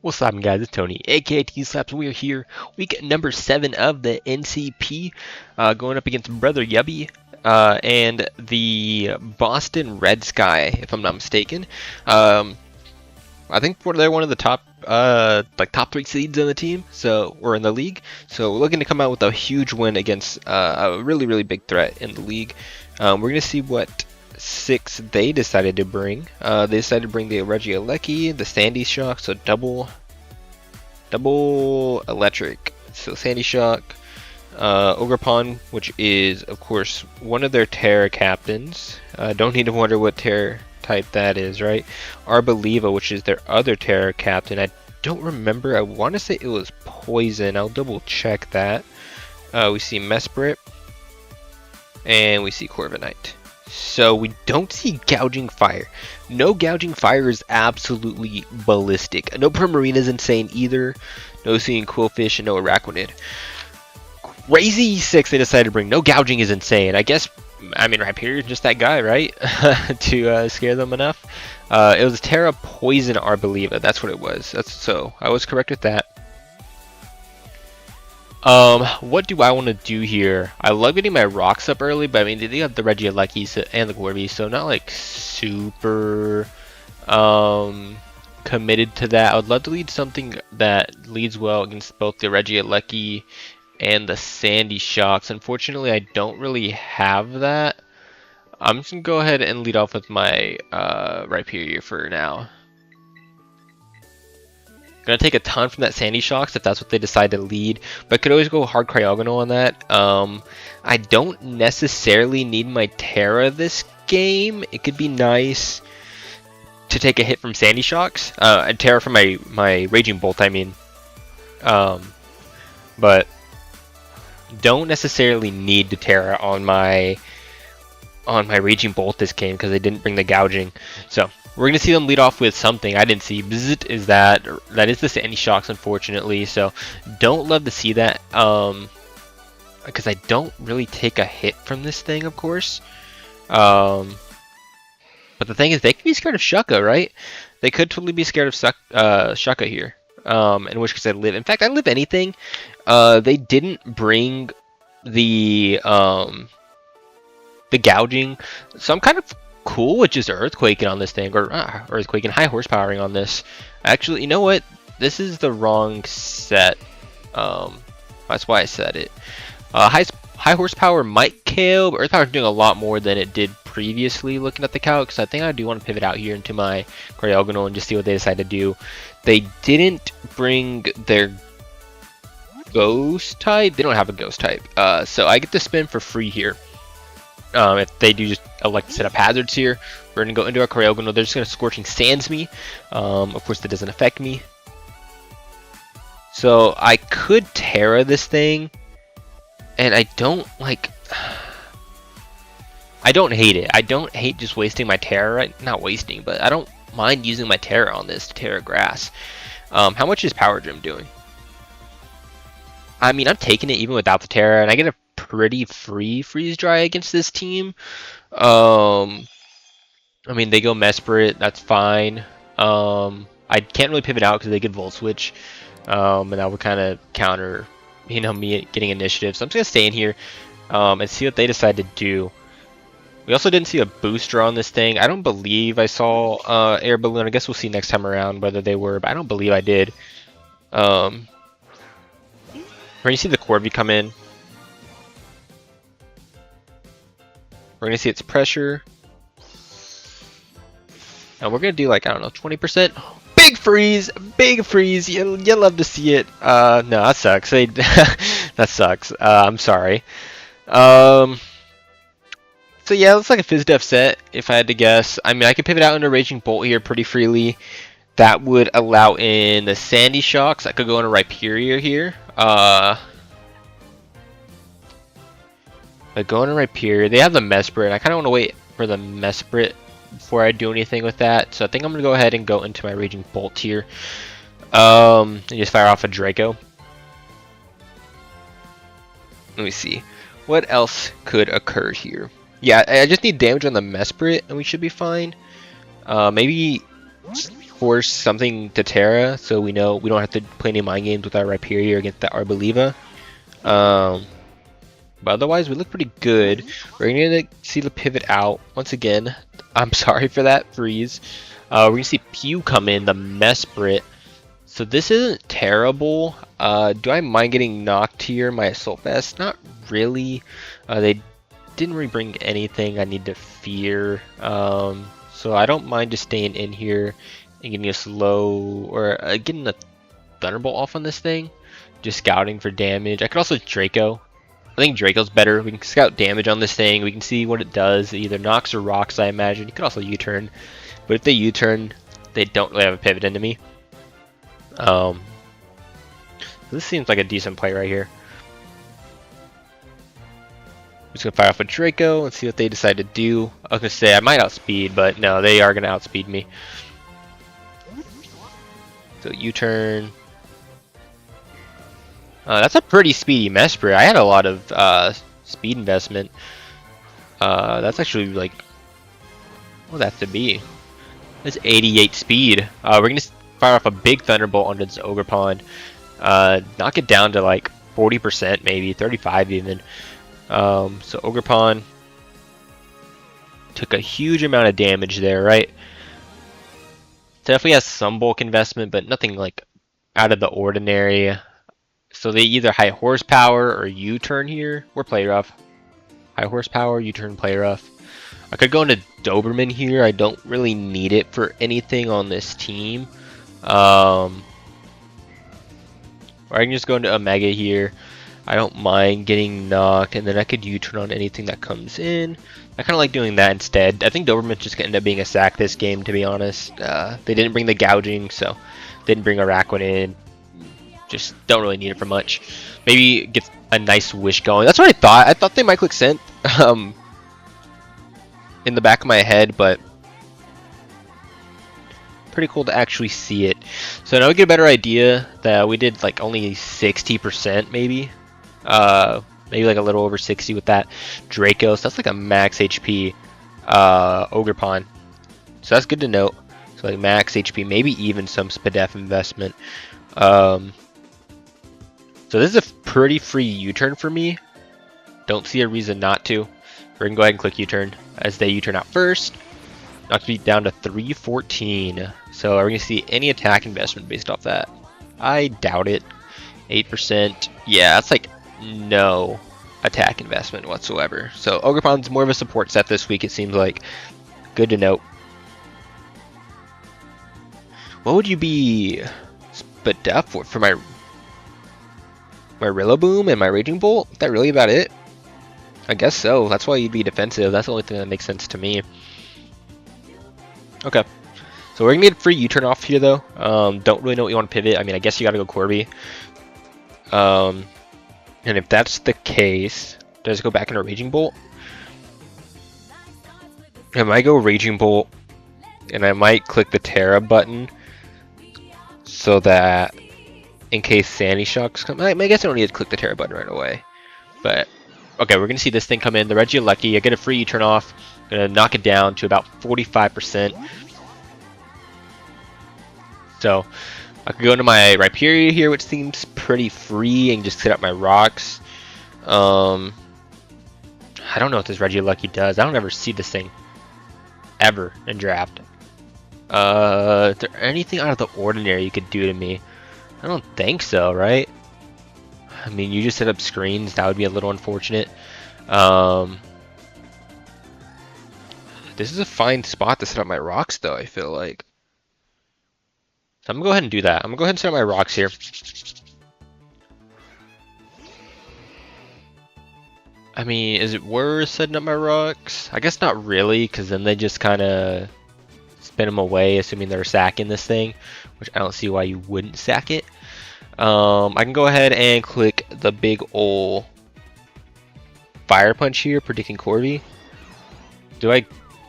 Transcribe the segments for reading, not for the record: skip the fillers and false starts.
What's up, guys? It's Tony, aka T-Slaps. We are here, week number 7 of the NCP, going up against Brother Yubby and the Boston Red Sky, if I'm not mistaken. I think they're one of the top, top 3 seeds in the team, so we're in the league. So we're looking to come out with a huge win against a really big threat in the league. We're gonna see what 6 they decided to bring. They decided to bring the RHYPERIOR, the Sandy Shock, so double electric. So Sandy Shock, Ogrepon, which is of course one of their Terra captains. Don't need to wonder what Terra type that is, right? Arboliva, which is their other Terra captain. I don't remember. I want to say it was Poison. I'll double check that. We see Mesprit, and we see Corviknight. So we don't see Gouging Fire. No Gouging Fire is absolutely ballistic. No Primarina is insane either. No Seeing Quillfish and no Araquanid. Crazy 6 they decided to bring. No Gouging is insane. I guess, RHYPERIOR is just that guy, right? to scare them enough. It was Terra Poison Arboliva. That's what it was. So I was correct with that. What do I want to do here? I love getting my rocks up early, but they have the RHYPERIOR and the Corby, so not like super committed to that. I would love to lead something that leads well against both the RHYPERIOR and the Sandy Shocks. Unfortunately, I don't really have that. I'm just gonna go ahead and lead off with my RHYPERIOR for now. Gonna take a ton from that Sandy Shocks if that's what they decide to lead, but could always go hard Cryogonal on that. I don't necessarily need my Terra this game. It could be nice to take a hit from Sandy Shocks, and Terra from my Raging Bolt, but don't necessarily need the Terra on my Raging Bolt this game because they didn't bring the Gouging. So we're going to see them lead off with something I didn't see. Bzzzt is that is the Sandy Shocks, unfortunately. So don't love to see that because I don't really take a hit from this thing, of course. But the thing is, they could be scared of Shucka, right? They could totally be scared of Shucka here. In which case I live. In fact, I live anything. They didn't bring the Gouging, so I'm kind of cool with just Earthquaking on this thing, or Earthquaking, high horsepowering on this. Actually, you know what? This is the wrong set. That's why I said it. High horsepower might KO, but Earthpower is doing a lot more than it did previously looking at the calc, so I think I do want to pivot out here into my Cryogonal and just see what they decide to do. They didn't bring their Ghost type. They don't have a Ghost type, so I get to spin for free here. If they do just elect to set up hazards here, we're going to go into our Cryogonal. They're just going to Scorching Sands me. Of course, that doesn't affect me. So I could Terra this thing, and I don't hate it. I don't hate just wasting my Terra, right? Not wasting, but I don't mind using my Terra on this to Terra Grass. How much is Power Gem doing? I'm taking it even without the Terra, and I get a pretty free Freeze Dry against this team. They go Mesprit, that's fine. I can't really pivot out because they get Volt Switch, and that would kind of counter, me getting initiative. So I'm just gonna stay in here and see what they decide to do. We also didn't see a booster on this thing. I don't believe I saw Air Balloon. I guess we'll see next time around whether they were, but I don't believe I did. When you see the Corby come in, we're going to see its pressure. And we're going to do 20%. Big freeze! Big freeze! You love to see it. No, that sucks. That sucks. I'm sorry. So yeah, it looks like a Fizz-Def set, if I had to guess. I could pivot out into Raging Bolt here pretty freely. That would allow in the Sandy Shocks. I could go into RHYPERIOR here. But going to RHYPERIOR, they have the Mesprit. I kind of want to wait for the Mesprit before I do anything with that. So I think I'm going to go ahead and go into my Raging Bolt here. And just fire off a Draco. Let me see. What else could occur here? Yeah, I just need damage on the Mesprit and we should be fine. Maybe force something to Terra, so we know we don't have to play any mind games with our Rhyperior against the Arboliva. But otherwise, we look pretty good. We're gonna see the pivot out once again. I'm sorry for that freeze. We're gonna see Pew come in, the Mesprit. So this isn't terrible. Do I mind getting knocked here? My Assault Vest? Not really. They didn't really bring anything I need to fear. So I don't mind just staying in here and getting a slow or getting a Thunderbolt off on this thing. Just scouting for damage. I could also Draco. I think Draco's better. We can scout damage on this thing. We can see what it does. It either knocks or rocks, I imagine. You could also U-turn. But if they U-turn, they don't really have a pivot into me. This seems like a decent play right here. I'm just going to fire off a Draco and see what they decide to do. I was going to say I might outspeed, but no, they are going to outspeed me. So U-turn. That's a pretty speedy Mesprit. I had a lot of speed investment. That's actually like, what would that have to be? That's 88 speed. We're gonna fire off a big Thunderbolt onto this Ogre Pond. Knock it down to like 40%, maybe 35 even. So Ogre Pond took a huge amount of damage there, right? Definitely has some bulk investment, but nothing like out of the ordinary. So they either high horsepower or U-turn here, or play rough. High horsepower, U-turn, play rough. I could go into Doberman here. I don't really need it for anything on this team. Or I can just go into Omega here. I don't mind getting knocked, and then I could U-turn on anything that comes in. I kind of like doing that instead. I think Doberman's just going to end up being a sack this game, to be honest. They didn't bring the gouging, so they didn't bring Araquanid in. Just don't really need it for much. Maybe get a nice wish going. That's what I thought. I thought they might click Scent in the back of my head, but pretty cool to actually see it. So now we get a better idea that we did like only 60% maybe. Maybe like a little over 60 with that Draco. So that's like a max HP Ogre Pond. So that's good to note. So like max HP, maybe even some Spadef investment. So this is a pretty free U-turn for me. Don't see a reason not to. We're gonna go ahead and click U-turn as they U-turn out first. Knocks me down to 314. So are we gonna see any attack investment based off that? I doubt it. 8%. Yeah, that's like no attack investment whatsoever. So Ogre Pond's more of a support set this week, it seems like. Good to note. What would you be Spadef for my Rillaboom and my Raging Bolt? Is that really about it? I guess so. That's why you'd be defensive. That's the only thing that makes sense to me. Okay. So we're gonna get a free U-turn off here though. Don't really know what you want to pivot. I mean, I guess you gotta go Corby. And if that's the case, does it go back into Raging Bolt? I might go Raging Bolt, and I might click the Terra button so that in case Sandy Shocks come. I guess I don't need to click the Terra button right away. But okay, we're gonna see this thing come in. The Regieleki. I get a free U-turn off. Gonna knock it down to about 45%. So I could go into my Rhyperior here, which seems pretty free, and just set up my rocks. I don't know what this Regieleki does. I don't ever see this thing ever in draft. Is there anything out of the ordinary you could do to me? I don't think so, right? I mean, you just set up screens. That would be a little unfortunate. This is a fine spot to set up my rocks, though, I feel like. So I'm going to go ahead and do that. I'm going to go ahead and set up my rocks here. I mean, is it worth setting up my rocks? I guess not really, because then they just kind of spin them away, assuming they're sacking this thing, which I don't see why you wouldn't sack it. I can go ahead and click the big ol' Fire Punch here, predicting Corby. Do I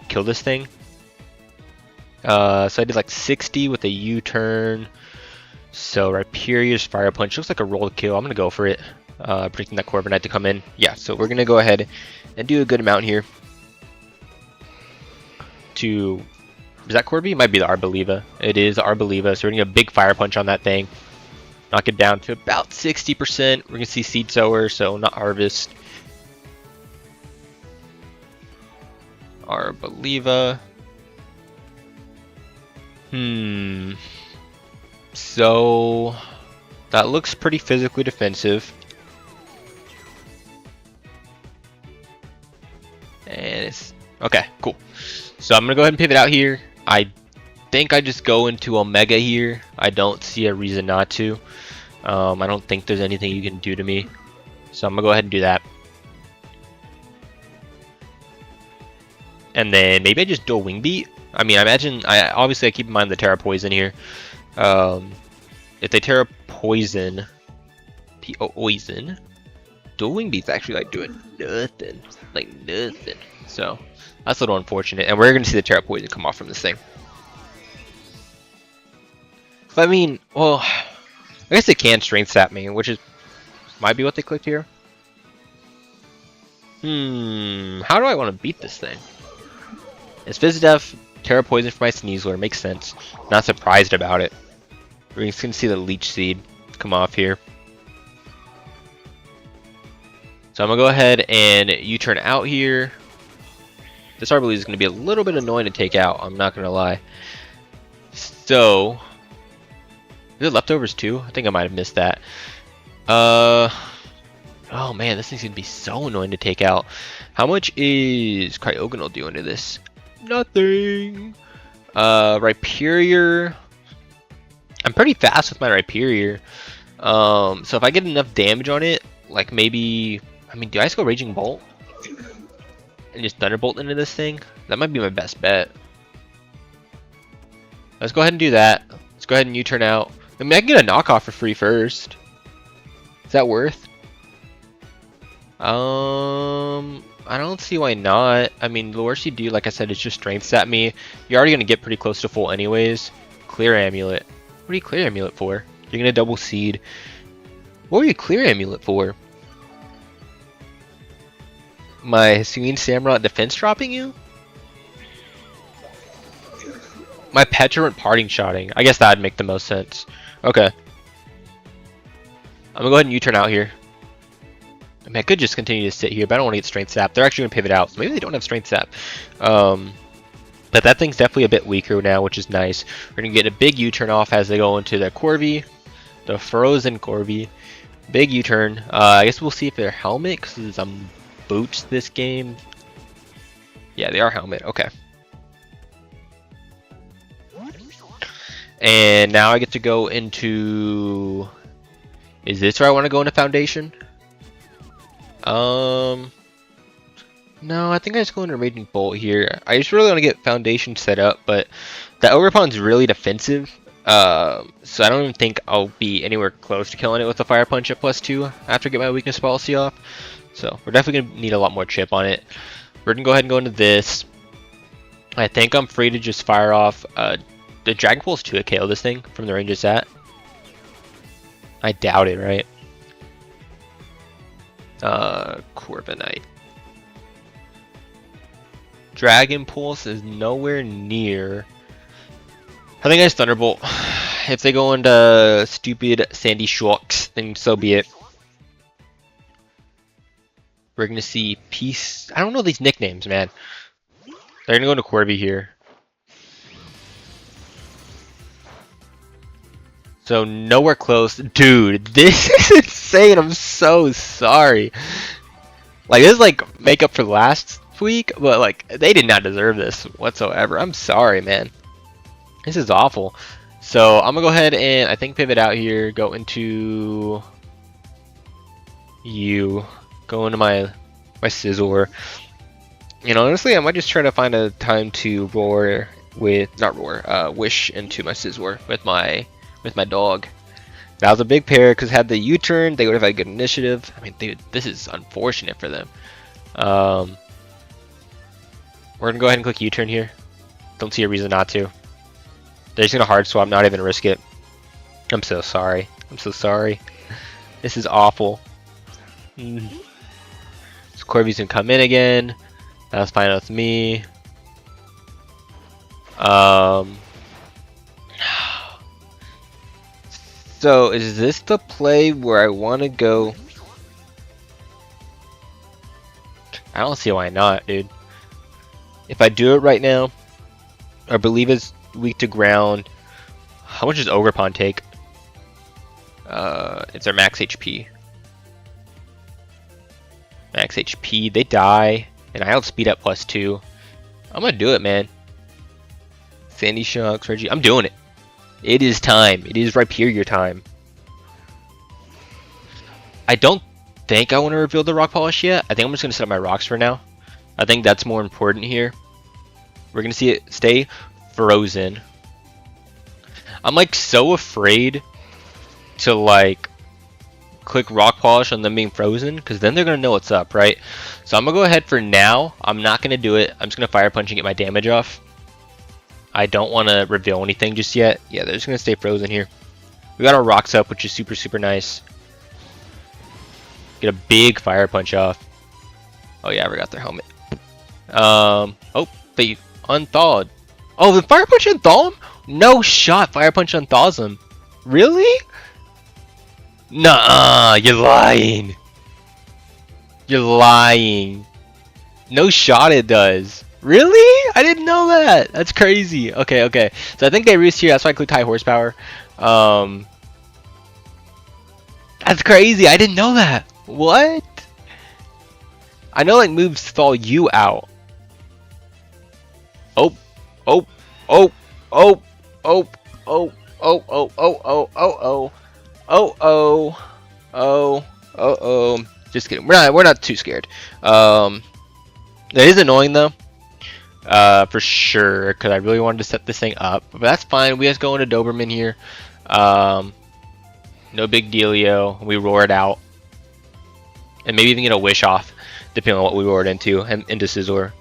kill this thing? So I did like 60 with a U-turn. So Rhyperior's Fire Punch looks like a roll kill. I'm gonna go for it. Predicting that Corviknight to come in. Yeah, so we're gonna go ahead and do a good amount here to Is that Corby? It might be the Arboliva. It is Arboliva. So we're getting a big fire punch on that thing. Knock it down to about 60%. We're gonna see Seed Sower, so not Harvest. Arboliva. So that looks pretty physically defensive. And it's okay, cool. So I'm gonna go ahead and pivot out here. I think I just go into Omega here. I don't see a reason not to. I don't think there's anything you can do to me. So I'm gonna go ahead and do that. And then maybe I just do a Wing Beat. I mean, obviously I keep in mind the Terra Poison here. If they Terra Poison, dual Wing Beat's actually like doing nothing, like nothing. So that's a little unfortunate. And we're gonna see the Terra Poison come off from this thing. But I mean, well, I guess they can Strength Sap me, which is might be what they clicked here. How do I want to beat this thing? It's Fizzdef, Terra Poison for my Sneasler, makes sense. Not surprised about it. We're just gonna see the Leech Seed come off here. So I'm gonna go ahead and U-turn out here. This Arboliva is gonna be a little bit annoying to take out, I'm not gonna lie. So, is there leftovers too? I think I might have missed that. Oh man, this thing's gonna be so annoying to take out. How much is Cryogonal doing to this? Nothing. Rhyperior. I'm pretty fast with my Rhyperior. So if I get enough damage on it, like maybe, I mean, do I just go Raging Bolt and just Thunderbolt into this thing? That might be my best bet. Let's go ahead and do that. Let's go ahead and U-turn out. I mean, I can get a knockoff for free first. Is that worth? I don't see why not. I mean, the worst you do, like I said, is just Strength Sap me. You're already gonna get pretty close to full anyways. Clear Amulet. What are you Clear Amulet for? You're gonna double Seed. What were you Clear Amulet for? My Serene Samurott defense dropping you? My Petulant Parting Shotting. I guess that'd make the most sense. Okay. I'm gonna go ahead and U-turn out here. I mean, I could just continue to sit here, but I don't want to get Strength Sap. They're actually going to pivot out, so maybe they don't have Strength Sap. But that thing's definitely a bit weaker now, which is nice. We're going to get a big U-turn off as they go into the Corby, the Frozen Corby. Big U-turn. I guess we'll see if they're Helmet, because there's some boots this game. Yeah, they are Helmet. Okay. And now I get to go into... Is this where I want to go into Foundation? No, I think I just go into Raging Bolt here. I just really want to get Foundation set up, but the Ogerpon's really defensive. So I don't even think I'll be anywhere close to killing it with a Fire Punch at +2 after I get my weakness policy off. So we're definitely going to need a lot more chip on it. We're going to go ahead and go into this. I think I'm free to just fire off the Dragon Pulse 2 to KO this thing from the range it's at. I doubt it, right? Corviknight. Dragon Pulse is nowhere near. I think I just Thunderbolt. If they go into stupid Sandy Shocks, then so be it. We're gonna see Peace. I don't know these nicknames, man. They're gonna go into Corby here. So nowhere close. Dude, this is insane. I'm so sorry. Like, this is like make up for last week, but like they did not deserve this whatsoever. I'm sorry, man. This is awful. So I'm gonna go ahead and I think pivot out here, go into you, go into my Scizor. You know, honestly, I might just try to find a time to roar with wish into my Scizor with my dog. That was a big pair because had the U-turn, they would have had good initiative. I mean, this is unfortunate for them. We're gonna go ahead and click U-turn here. Don't see a reason not to. They're just gonna hard swap, not even risk it. I'm so sorry. I'm so sorry. This is awful. So Corby's gonna come in again. That's fine with me. Um, so is this the play where I want to go? I don't see why not, dude. If I do it right now, I believe it's weak to ground. How much does Ogerpon take? It's their max HP. Max HP, they die, and I outspeed at +2. I'm gonna do it, man. Sandy Shocks, Reggie, I'm doing it. It is time. It is Rhyperior time. I don't think I want to reveal the rock polish yet. I think I'm just gonna set up my rocks for now. I think that's more important here. We're gonna see it stay frozen. I'm like so afraid to like click rock polish on them being frozen, because then they're gonna know what's up, right? So I'm gonna go ahead for now. I'm not gonna do it. I'm just gonna fire punch and get my damage off. I don't want to reveal anything just yet. Yeah, they're just gonna stay frozen here. We got our rocks up, which is super nice. Get a big fire punch off. Oh yeah, I forgot their helmet. Oh, they unthawed. Oh, the fire punch unthaw him? No shot. Fire punch unthaws him. Really? Nuh-uh, you're lying. You're lying. No shot it does. Really? I didn't know that. That's crazy. Okay. So I think they roost here. That's why I clicked high horsepower. That's crazy. I didn't know that. What? I know like moves thaw you out. Oh. Just kidding. We're not too scared. That is annoying though. For sure, because I really wanted to set this thing up. But that's fine. We just go into Doberman here. No big dealio. We roar it out. And maybe even get a wish off, depending on what we roared into Sizzler.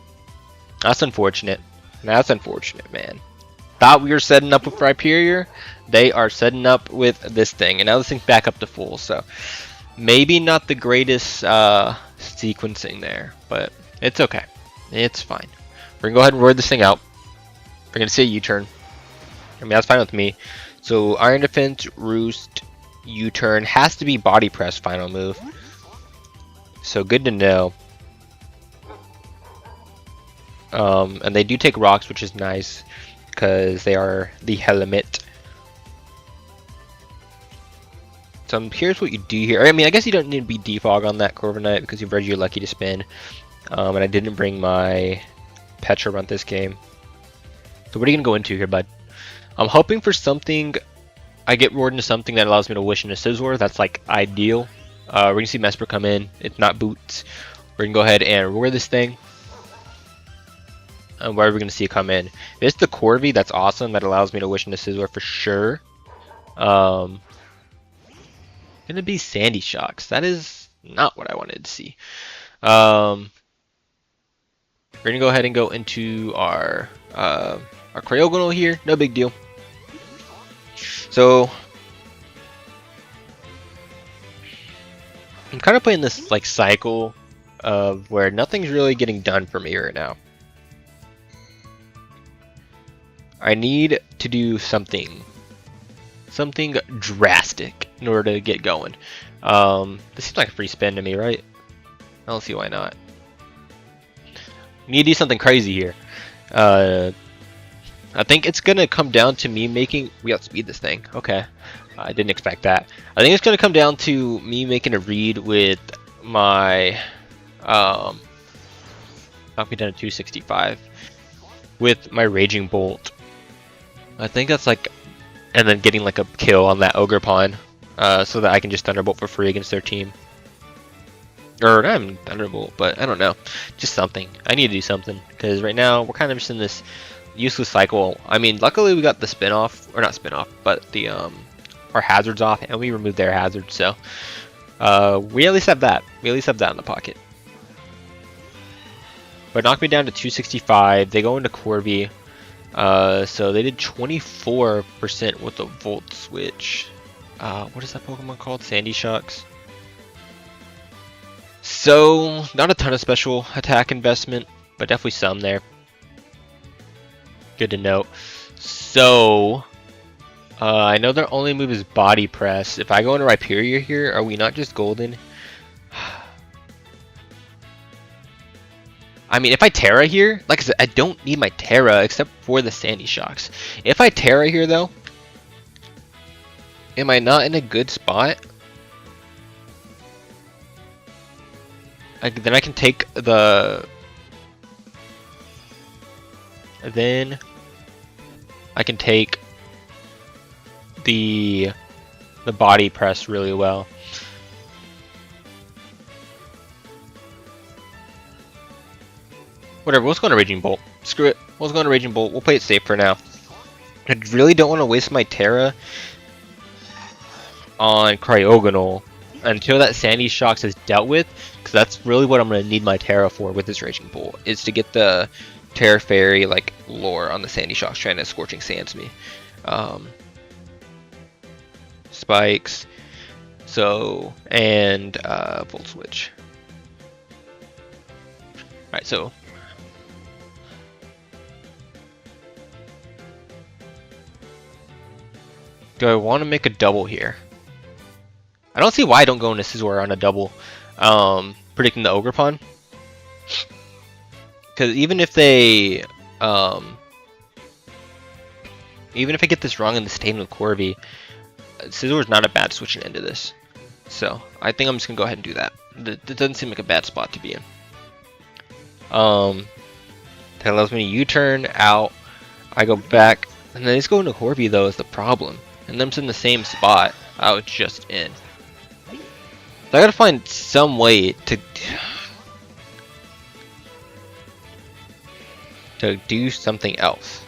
That's unfortunate. That's unfortunate, man. Thought we were setting up with Rhyperior. They are setting up with this thing. And now this thing's back up to full. So maybe not the greatest sequencing there. But it's okay. It's fine. We're going to go ahead and roar this thing out. We're going to see a U-turn. I mean, that's fine with me. So Iron Defense, Roost, U-turn. Has to be Body Press final move. So good to know. And they do take rocks, which is nice, because they are the helmet. So here's what you do here. I mean, I guess you don't need to be defog on that Corviknight, because you've read you're lucky to spin. And I didn't bring my Petra run this game. So what are you going to go into here, bud? I'm hoping for something. I get roared into something that allows me to wish into Sizzler. That's like ideal. We're going to see Mesper come in. It's not boots. We're going to go ahead and roar this thing. And where are we going to see it come in? If it's the Corvi, that's awesome. That allows me to wish into Sizzler for sure. Going to be Sandy Shocks. That is not what I wanted to see. We're going to go ahead and go into our Cryogonal here. No big deal. So I'm kind of playing this like cycle of where nothing's really getting done for me right now. I need to do something drastic in order to get going. This seems like a free spin to me, right? I don't see why not. Need to do something crazy here. I think it's gonna come down to me making. We outspeed this thing. Okay, I didn't expect that. I think it's gonna come down to me making a read with my knock me down to 265 with my Raging Bolt. I think that's like, and then getting like a kill on that Ogerpon, so that I can just Thunderbolt for free against their team. Or not even Thunderbolt, but I don't know, just something. I need to do something because right now we're kind of just in this useless cycle. I mean, luckily we got the spin-off, or not spin-off, but the our hazards off, and we removed their hazards, so we at least have that. We at least have that in the pocket. But knocked me down to 265. They go into Corvi. So they did 24% with the Volt Switch. What is that Pokemon called? Sandy Shocks. So not a ton of special attack investment, but definitely some there. Good to know. So, I know their only move is body press. If I go into Rhyperior here, are we not just golden? I mean, if I Terra here, like I said, I don't need my Terra except for the Sandy Shocks. If I Terra here, though, am I not in a good spot? Then I can take the... Then I can take the body press really well. Whatever, let's go into Raging Bolt. Screw it. Let's go into Raging Bolt. We'll play it safe for now. I really don't want to waste my Terra on Cryogonal until that Sandy Shocks is dealt with, because that's really what I'm going to need my Terra for with this Raging Bolt, is to get the Terra Fairy like lore on the Sandy Shocks trying to Scorching Sands me. Spikes. So, and Volt Switch. Alright, so do I want to make a double here? I don't see why I don't go into Scizor on a double, predicting the Ogre Pawn. Because even if they, even if I get this wrong in the Stain with Corvi, Scizor is not a bad switching into this. So I think I'm just gonna go ahead and do that. It doesn't seem like a bad spot to be in. That allows me to U-turn out. I go back, and then he's going to Corvi though is the problem. And them in the same spot I was just in. So I gotta find some way to do something else.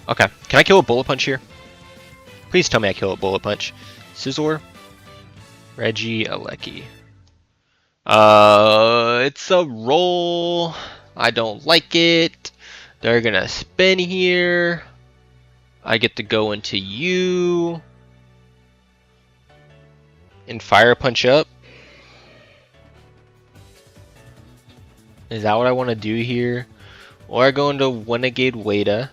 Okay, can I kill a Bullet Punch here? Please tell me I kill a Bullet Punch. Scizor, Regieleki. It's a roll. I don't like it. They're gonna spin here. I get to go into you and Fire Punch up. Is that what I want to do here? Or I go into Renegade Wada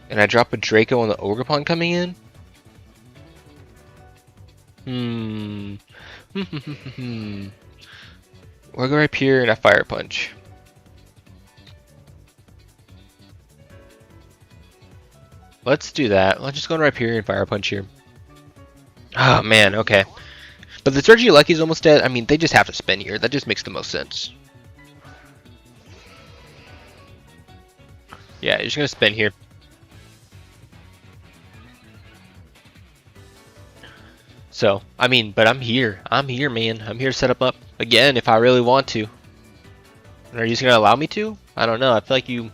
and I drop a Draco on the Ogerpon coming in? Or I go right here and I Fire Punch. Let's do that. Let's just go right here and Fire Punch here. Oh man, okay. But the Regieleki is almost dead. I mean, they just have to spin here. That just makes the most sense. Yeah, you're just gonna spin here. So, I mean, but I'm here. I'm here, man. I'm here to set up again if I really want to. Are you just gonna allow me to? I don't know. I feel like you...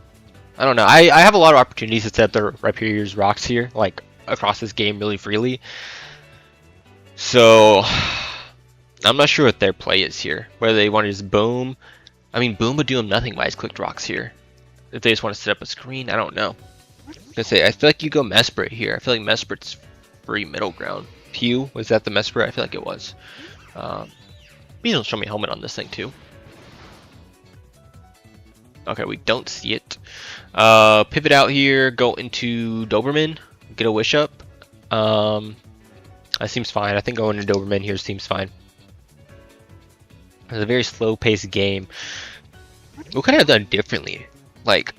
I don't know. I have a lot of opportunities to set up the Rhyperior's rocks here, like across this game really freely. So I'm not sure what their play is here. Whether they want to just boom. I mean, boom would do them nothing by his clicked rocks here. If they just want to set up a screen, I don't know. I say I feel like you go Mesprit here. I feel like Mesprit's free middle ground. Pew, was that the Mesprit? I feel like it was. Please don't show me helmet on this thing too. Okay, we don't see it. Pivot out here, go into Doberman, get a wish up. That seems fine. I think going to Doberman here seems fine. It's a very slow-paced game. What could I have done differently? Like,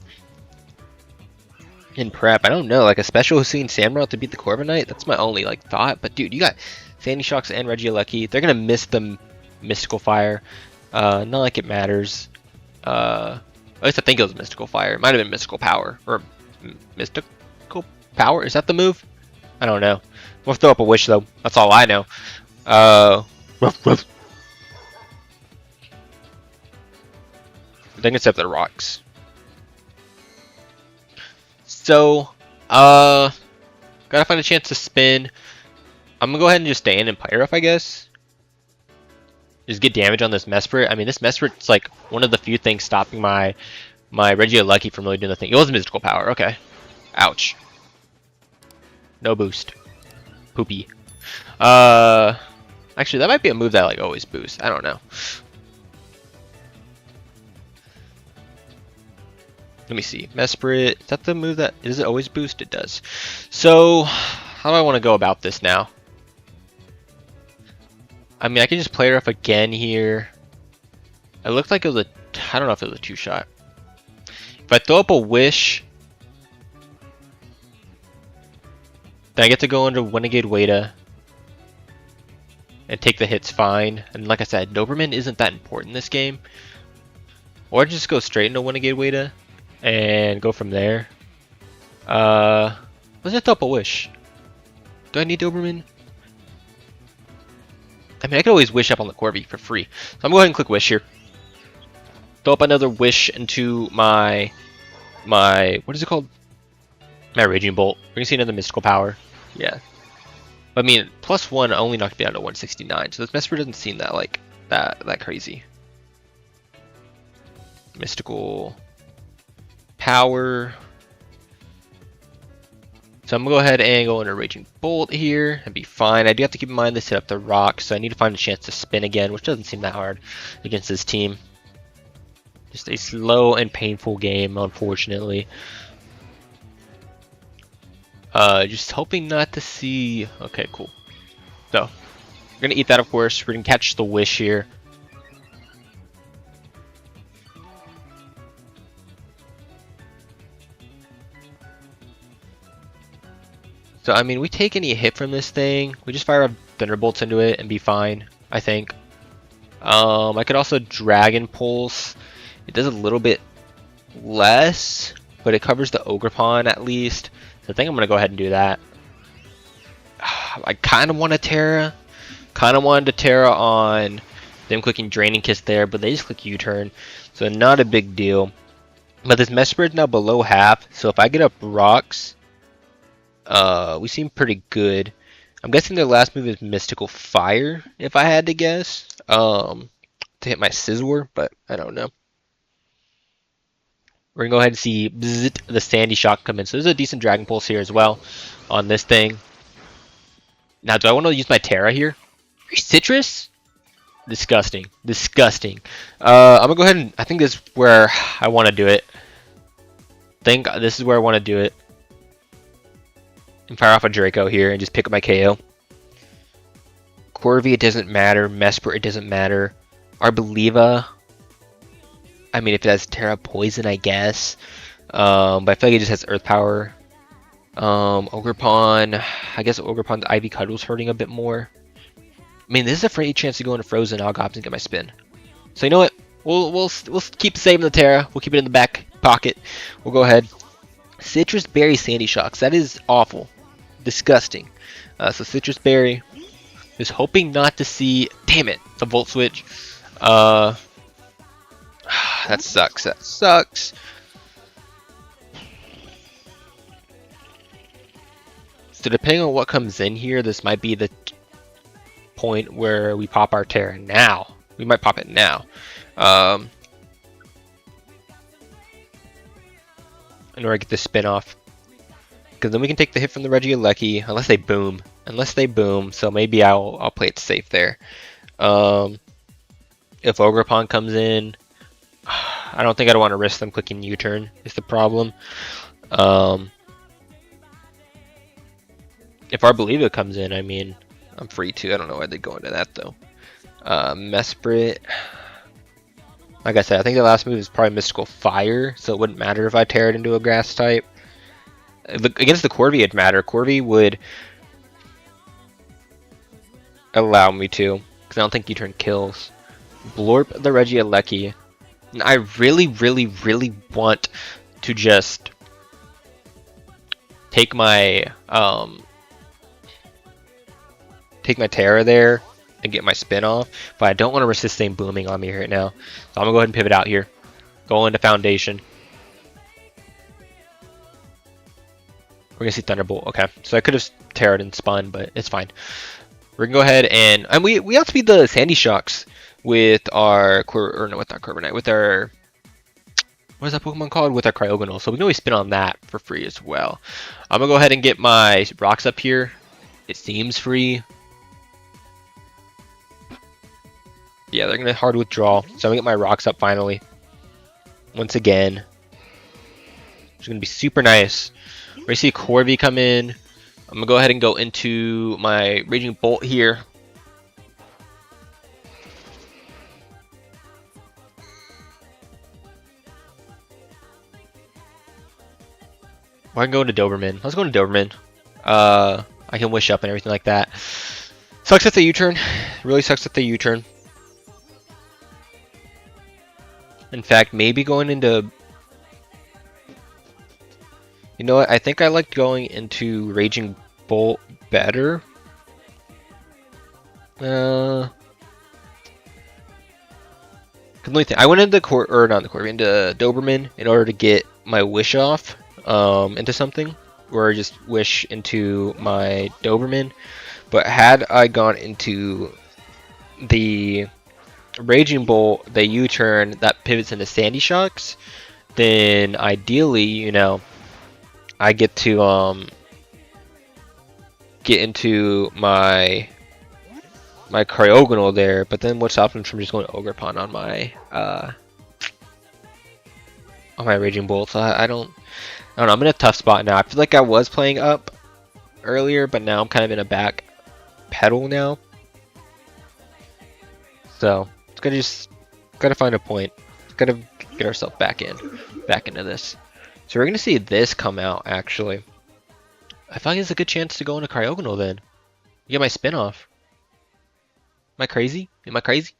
in prep, I don't know. Like a special Hussein Samurott to beat the Corviknight? That's my only like thought. But dude, you got Sandy Shocks and Regieleki. They're gonna miss the Mystical Fire. Not like it matters. At least I think it was Mystical Fire. It might have been Mystical Power. Or Mystical Power? Is that the move? I don't know. We'll throw up a wish though. That's all I know. Ruff. They can set the rocks. So, gotta find a chance to spin. I'm gonna go ahead and just stand in Pyrof, I guess. Just get damage on this Mesprit. I mean, this Mesprit's like one of the few things stopping my Regieleki from really doing the thing. It was Mystical Power. Okay. Ouch. No boost. Poopy. Actually, that might be a move that like always boosts. I don't know. Let me see. Mesprit. Is that the move that... Does it always boost? It does. So, how do I want to go about this now? I mean, I can just play her up again here. It looked like it was a... I don't know if it was a 2-shot. If I throw up a Wish... Then I get to go into Renegade Weta. And take the hits fine. And like I said, Doberman isn't that important in this game. Or I just go straight into Renegade Weta. And go from there. Let's just throw up a Wish. Do I need Doberman? I mean, I could always Wish up on the Corvi for free. So I'm going to go ahead and click Wish here. Throw up another Wish into my what is it called? My Raging Bolt. We're going to see another Mystical Power. Yeah. I mean, +1 only knocked me down to 169, so this Mesper doesn't seem that, like, that crazy. Mystical Power. So I'm going to go ahead and go into Raging Bolt here and be fine. I do have to keep in mind they set up the rock, so I need to find a chance to spin again, which doesn't seem that hard against this team. Just a slow and painful game, unfortunately. Just hoping not to see... Okay, cool. So, we're going to eat that, of course. We're going to catch the Wish here. So, I mean, we take any hit from this thing. We just fire up Thunderbolts into it and be fine, I think. I could also Dragon Pulse. It does a little bit less, but it covers the Ogerpon at least. So I think I'm going to go ahead and do that. I kind of want a Terra. Kind of wanted to Terra on them clicking Draining Kiss there, but they just click U-turn. So not a big deal. But this Mesper is now below half, so if I get up rocks, we seem pretty good. I'm guessing their last move is Mystical Fire, if I had to guess, to hit my Scizor, but I don't know. We're going to go ahead and see the Sandy Shock come in. So there's a decent Dragon Pulse here as well on this thing. Now, do I want to use my Terra here? Citrus? Disgusting. Disgusting. I'm going to go ahead and... I think this is where I want to do it. I think this is where I want to do it. And fire off a Draco here and just pick up my KO. Corvi, it doesn't matter. Mesper, it doesn't matter. Arboliva... I mean, if it has Terra Poison, I guess. But I feel like it just has Earth Power. Ogerpon. I guess Ogerpon's Ivy Cuddle's hurting a bit more. I mean, this is a free chance to go into Frozen Algops and get my spin. So you know what? We'll keep saving the Terra. We'll keep it in the back pocket. We'll go ahead. Citrus Berry Sandy Shocks. That is awful. Disgusting. So Citrus Berry. Just hoping not to see... Damn it. The Volt Switch. That sucks. That sucks. So depending on what comes in here, this might be the point where we pop our Terra now. We might pop it now. In order to get the spin off. Because then we can take the hit from the Regieleki, unless they boom. Unless they boom, so maybe I'll play it safe there. If Ogerpon comes in... I don't think I'd want to risk them clicking U-turn is the problem. If Arboliva comes in, I mean, I'm free to. I don't know why they go into that though. Mesprit. Like I said, I think the last move is probably Mystical Fire, so it wouldn't matter if I tear it into a grass type. Against the Corvi, it'd matter. Corvi would allow me to, because I don't think U-turn kills. Blorp the Regieleki. I really, really, really want to just take my Terra there and get my spin off, but I don't want to risk this thing booming on me right now. So I'm gonna go ahead and pivot out here. Go into Foundation. We're gonna see Thunderbolt. Okay, so I could have Terra'd and spun, but it's fine. We're gonna go ahead and we outspeed the Sandy Shocks with our Corviknight, with our, what is that Pokemon called? With our Cryogonal. So we can always spin on that for free as well. I'm gonna go ahead and get my rocks up here. It seems free. Yeah, they're gonna hard withdraw. So I'm gonna get my rocks up finally. Once again. is going to be super nice. We're going to see Corby come in. I'm going to go ahead and go into my Raging Bolt here. Or I can go into Doberman. Let's go into Doberman. I can wish up and everything like that. Sucks at the U-turn. Really sucks at the U-turn. In fact, maybe going into... You know what? I think I like going into Raging Bolt better. I went into into Doberman in order to get my wish off into something, or just wish into my Doberman. But had I gone into the Raging Bolt, the U-turn that pivots into Sandy Shocks, then ideally, you know, I get to get into my Cryogonal there. But then what stops me from just going to Ogerpon on my Raging Bolt? So I don't know. I'm in a tough spot now. I feel like I was playing up earlier, but now I'm kind of in a back pedal now. So it's gotta find a point. Gotta get ourselves back into this. So we're gonna see this come out actually. I feel like it's a good chance to go into Cryogonal then. Get my spin off. Am I crazy? Am I crazy?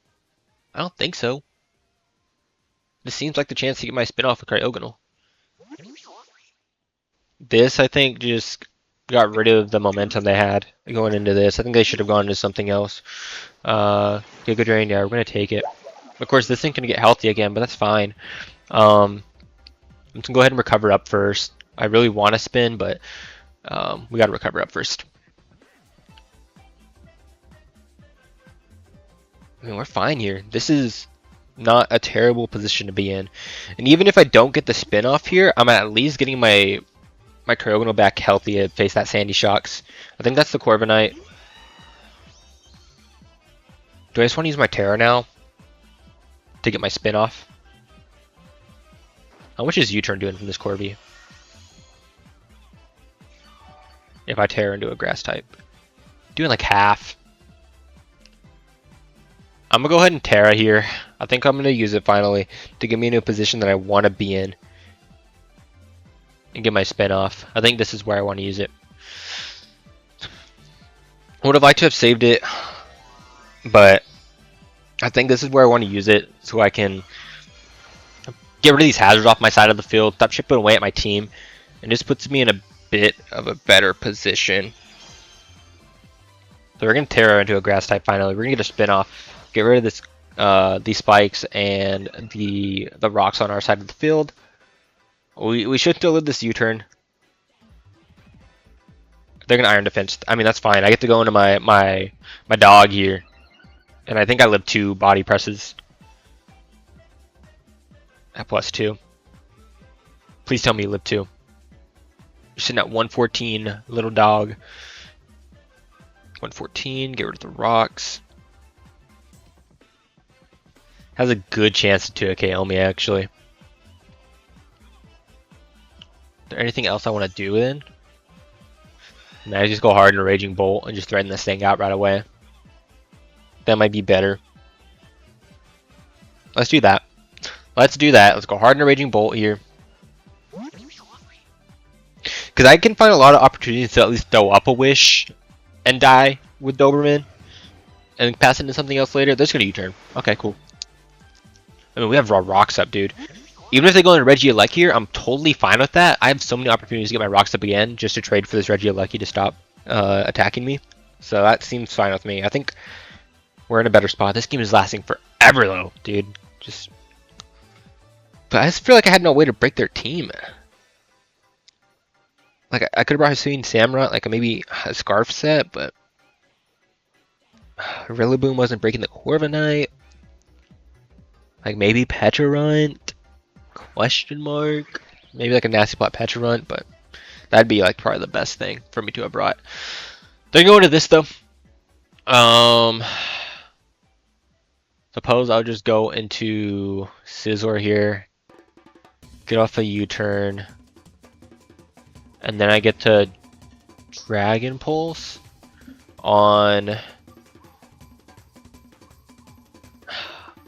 I don't think so. This seems like the chance to get my spin off of Cryogonal. This, I think, just got rid of the momentum they had going into this. I think they should have gone into something else. Giga Drain, yeah, we're going to take it. Of course, this thing can get healthy again, but that's fine. I'm going to go ahead and recover up first. I really want to spin, but we got to recover up first. I mean, we're fine here. This is not a terrible position to be in. And even if I don't get the spin off here, I'm at least getting my Cryogonal back healthy to face that Sandy Shocks. I think that's the Corviknight. Do I just want to use my Terra now to get my spin off? How much is U-turn doing from this Corby? If I Terra into a grass type. Doing like half. I'm going to go ahead and Terra here. I think I'm going to use it finally to get me into a position that I want to be in. And get my spin off. I think this is where I want to use it. I would have liked to have saved it, but I think this is where I want to use it so I can get rid of these hazards off my side of the field, stop chipping away at my team, and just puts me in a bit of a better position. So we're going to Terra into a grass type finally. We're going to get a spin off, get rid of this, these spikes and the rocks on our side of the field. We should still live this U-turn. They're gonna Iron Defense. I mean, that's fine. I get to go into my dog here, and I think I live 2 body presses at +2. Please tell me you live 2. You're sitting at 114, little dog. 114. Get rid of the rocks. Has a good chance to 2KO me actually. Is there anything else I want to do then? Nah, I just go hard in a Raging Bolt and just threaten this thing out right away. That might be better. Let's do that. Let's do that. Let's go hard in a Raging Bolt here. Because I can find a lot of opportunities to at least throw up a wish and die with Doberman. And pass it into something else later. They're just going to U-turn. Okay, cool. I mean, we have raw rocks up, dude. Even if they go into Regieleki here, I'm totally fine with that. I have so many opportunities to get my rocks up again just to trade for this Regieleki to stop attacking me. So that seems fine with me. I think we're in a better spot. This game is lasting forever though, dude. But I just feel like I had no way to break their team. Like I could have brought Hisuian Samurott, like maybe a Scarf set, but Rillaboom wasn't breaking the Corviknight. Like maybe Petrarunt? Question mark? Maybe like a nasty plot Petrarunt, but that'd be like probably the best thing for me to have brought. Then go into this though. Suppose I'll just go into Scizor here. Get off a U-turn. And then I get to Dragon Pulse on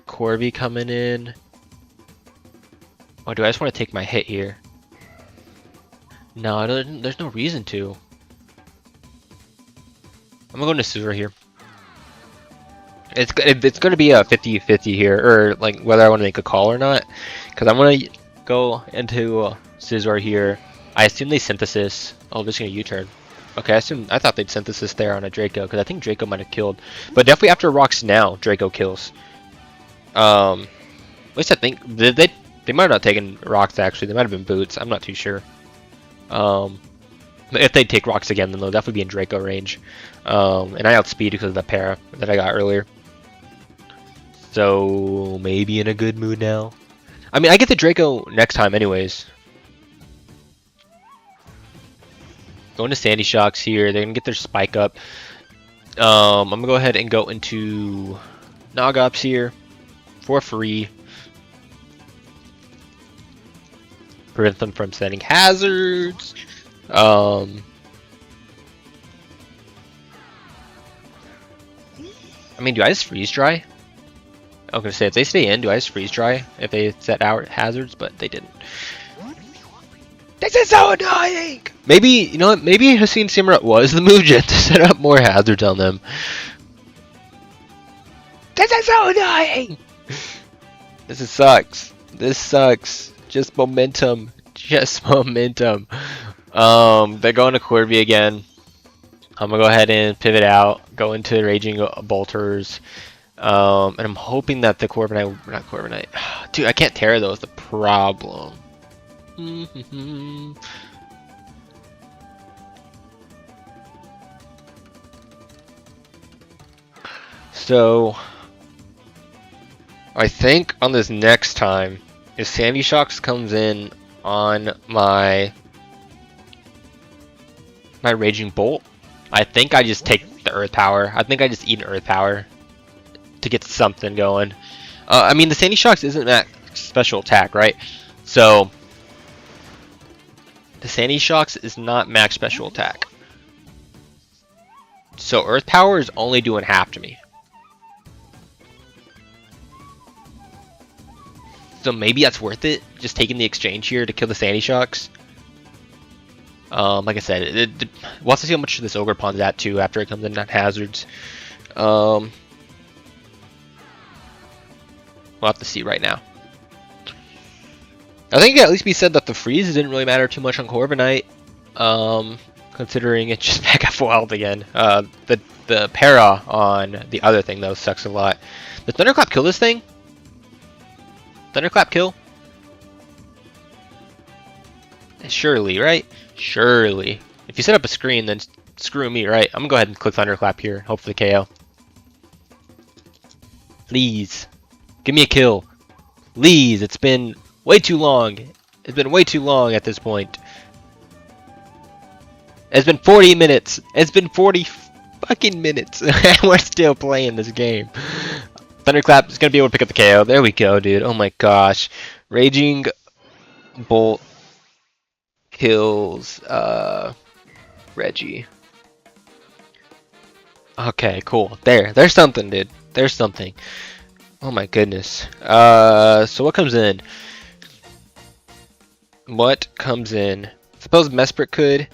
Corby coming in. Or do I just want to take my hit here? No, there's no reason to. I'm gonna go into Sewer here. It's going to be a 50-50 here, or like whether I want to make a call or not. Because I'm going to go into Scizor here. I assume they Synthesis. Oh, they're just going to U-turn. Okay, I thought they'd Synthesis there on a Draco, because I think Draco might have killed. But definitely after Rocks now, Draco kills. At least I think they might have not taken Rocks actually. They might have been Boots. I'm not too sure. If they take Rocks again, then they'll definitely be in Draco range. And I outspeed because of the para that I got earlier. So maybe in a good mood now. I mean, I get the Draco next time anyways. Going to Sandy Shocks here. They're gonna get their spike up. I'm gonna go ahead and go into Nogops here for free. Prevent them from setting hazards. I mean, do I just freeze dry? I was gonna say, if they stay in, do I just freeze dry if they set out hazards? But they didn't. This is so annoying! Maybe, you know what? Maybe Haseen Simrat was the move gen to set up more hazards on them. This is so annoying! This sucks. This sucks. Just momentum. Just momentum. They're going to Corby again. I'm gonna go ahead and pivot out, go into Raging Bolters. And I'm hoping that the Corviknight, not Corviknight. Dude, I can't Terra though, is the problem. So, I think on this next time, if Sandy Shocks comes in on my Raging Bolt, I think I just take the Earth Power. I think I just eat an Earth Power to get something going. I mean, the Sandy Shocks isn't that special attack, right? So the Sandy Shocks is not max special attack. So Earth Power is only doing half to me. So maybe that's worth it, just taking the exchange here to kill the Sandy Shocks. Like I said, we'll have to see how much this Ogerpon's at too after it comes in on hazards. We'll have to see right now. I think it at least be said that the freeze didn't really matter too much on Corviknight, considering it just back at full health again. The para on the other thing though sucks a lot. Does Thunderclap kill this thing? Thunderclap kill? Surely, right? Surely. If you set up a screen, then screw me, right? I'm gonna go ahead and click Thunderclap here. Hopefully KO. Please. Give me a kill. Please. It's been way too long. It's been way too long at this point. It's been 40 minutes. It's been 40 fucking minutes. And we're still playing this game. Thunderclap is gonna be able to pick up the KO. There we go, dude. Oh my gosh. Raging Bolt kills Reggie. Okay, cool. There's something, dude. There's something. Oh my goodness. So what comes in? What comes in? Suppose Mesprit could.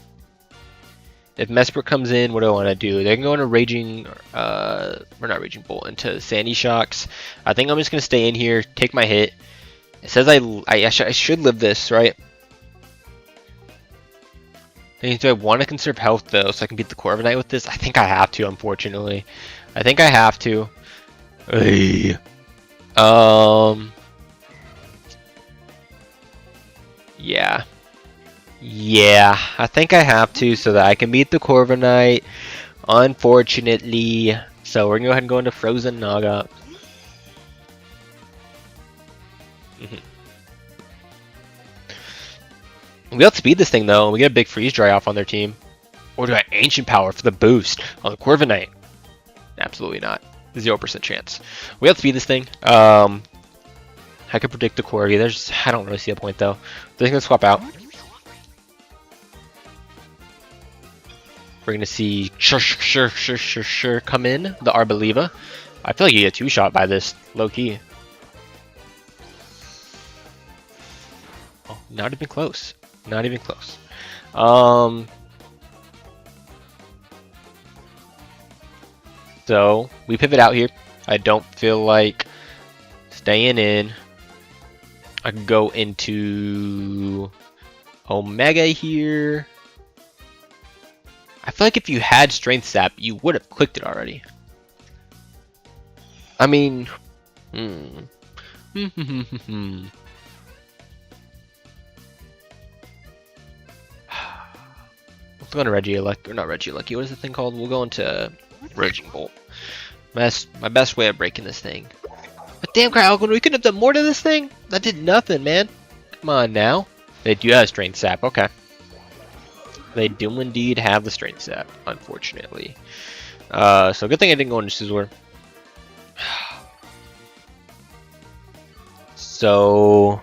If Mesprit comes in, what do I want to do? They can go into Raging, or not Raging Bolt, into Sandy Shocks. I think I'm just gonna stay in here, take my hit. It says I should live this, right? Do I want to conserve health though, so I can beat the Corviknight with this? I think I have to, unfortunately. I think I have to. Hey. Yeah. Yeah, I think I have to so that I can beat the Corviknight, unfortunately. So we're gonna go ahead and go into Frozen Naga. We outspeed this thing though, and we get a big freeze dry off on their team. Or do I Ancient Power for the boost on the Corviknight? Absolutely not. 0% chance. We outspeed this thing. I could predict the Corgi. I don't really see a point though. They're gonna swap out. We're gonna see sure come in, the Arbaliva. I feel like you get two-shot by this, low-key. Oh, not even close. Not even close. So we pivot out here. I don't feel like staying in. I can go into Omega here. I feel like if you had Strength Sap, you would have clicked it already. I mean, Let's go into Regieleki, or not Regieleki, what is the thing called? We'll go into Raging Bolt. My best way of breaking this thing. But damn, Cryogonal, we couldn't have done more to this thing? That did nothing, man. Come on now. They do have Strength Sap, okay. They do indeed have the Strength Sap, unfortunately. So good thing I didn't go into Scizor. So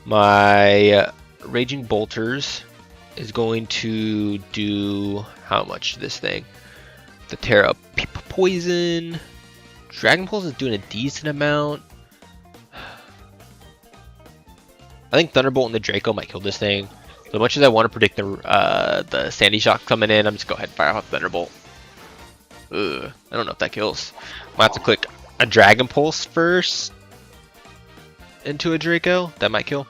my Raging Bolters is going to do how much to this thing? The Terra Poison. Dragon Pulse is doing a decent amount. I think Thunderbolt and the Draco might kill this thing. So much as I want to predict the Sandy Shock coming in, I'm just go ahead and fire off Thunderbolt. Ugh, I don't know if that kills. I'll have to click a Dragon Pulse first into a Draco. That might kill.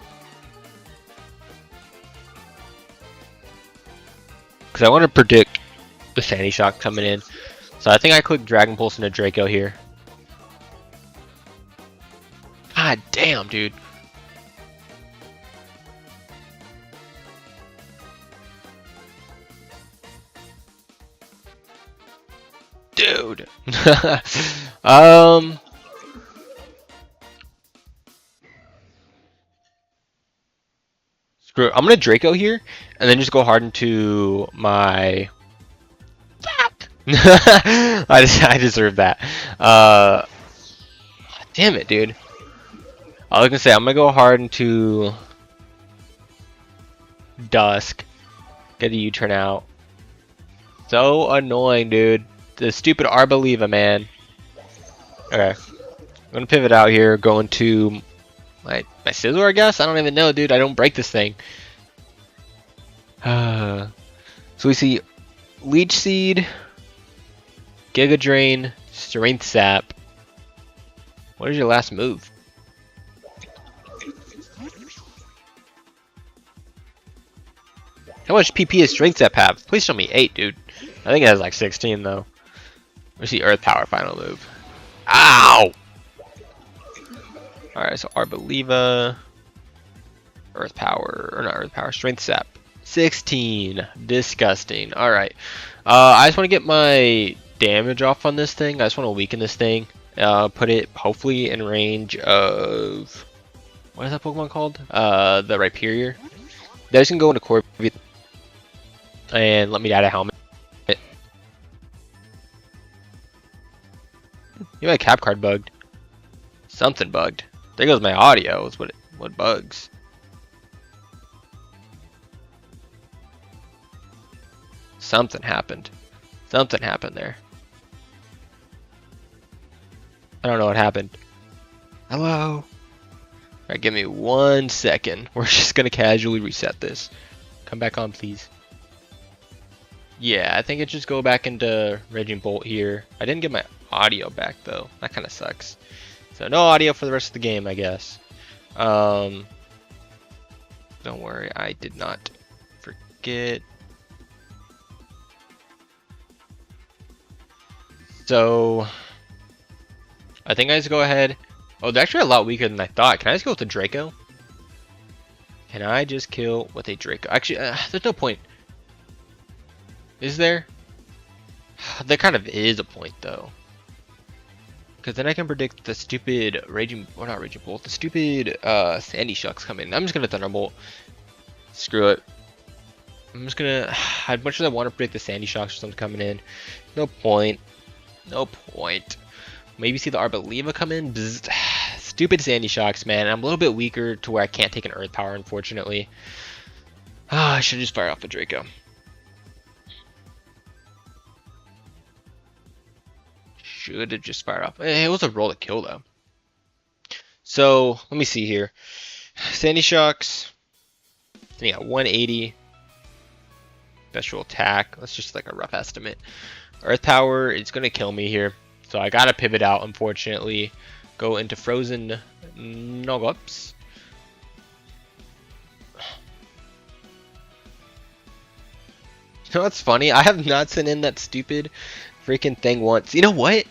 Because I want to predict the Sandy Shock coming in. So I think I click Dragon Pulse into Draco here. God damn, dude. Dude. Screw it. I'm gonna Draco here, and then just go hard into my. I deserve that. Damn it, dude. I was gonna say I'm gonna go hard into Dusk. Get a U-turn out. So annoying, dude. The stupid Arbaliva, man. Okay. I'm gonna pivot out here, going to my Scizor, I guess? I don't even know, dude. I don't break this thing. So we see Leech Seed, Giga Drain, Strength Sap. What is your last move? How much PP does Strength Sap have? Please show me 8, dude. I think it has like 16 though. We see Earth Power final move. Ow! Alright, so Arbaliva, Earth Power, or not Earth Power, Strength Sap. 16. Disgusting. Alright. I just want to get my damage off on this thing. I just want to weaken this thing. Put it hopefully in range of... What is that Pokemon called? The Rhyperior. That just can go into Corby and let me add a helmet. You my cap card bugged. Something bugged. There goes my audio. Is what bugs. Something happened. Something happened there. I don't know what happened. Hello. Alright, give me 1 second. We're just gonna casually reset this. Come back on, please. Yeah, I think it just go back into Raging Bolt here. I didn't get my audio back though. That kind of sucks. So no audio for the rest of the game, I guess. Don't worry, I did not forget. So I think I just go ahead. Oh, they're actually a lot weaker than I thought. Can I just go with the Draco? Can I just kill with a Draco? Actually, there's no point. Is there? There kind of is a point though. Because then I can predict the stupid Raging, or not Raging Bolt, the stupid Sandy Shocks come in. I'm just going to Thunderbolt. Screw it. I'm just going to, as much as I want to predict the Sandy Shocks or something coming in, no point. No point. Maybe see the Arbaliva come in. Bzz. Stupid Sandy Shocks, man. I'm a little bit weaker to where I can't take an Earth Power, unfortunately. I should just fire off a Draco. should have just fired off. It was a roll to kill though. So let me see here. Sandy Shocks. Then you got 180. Special attack. That's just like a rough estimate. Earth Power. It's gonna kill me here. So I gotta pivot out, unfortunately. Go into Frozen Nogops. You know what's funny? I have not sent in that stupid freaking thing once. You know what?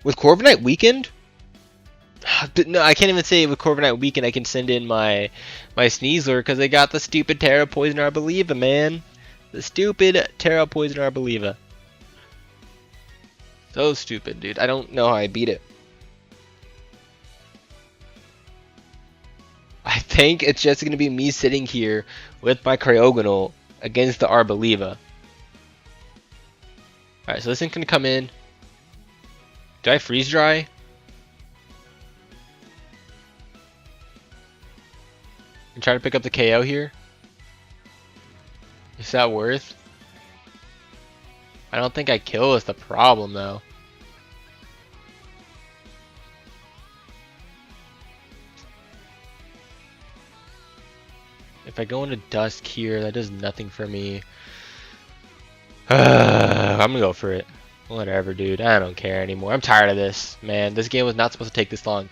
With Corviknight Weekend? No, I can't even say with Corviknight Weekend I can send in my Sneasler because I got the stupid Terra Poison Arboliva, man. The stupid Terra Poison Arboliva. So stupid, dude. I don't know how I beat it. I think it's just going to be me sitting here with my Cryogonal against the Arboliva. Alright, so this thing can come in. Do I freeze dry? And try to pick up the KO here? Is that worth? I don't think I kill is the problem though. If I go into Dusk here, that does nothing for me. I'm gonna go for it. Whatever, dude. I don't care anymore. I'm tired of this, man. This game was not supposed to take this long.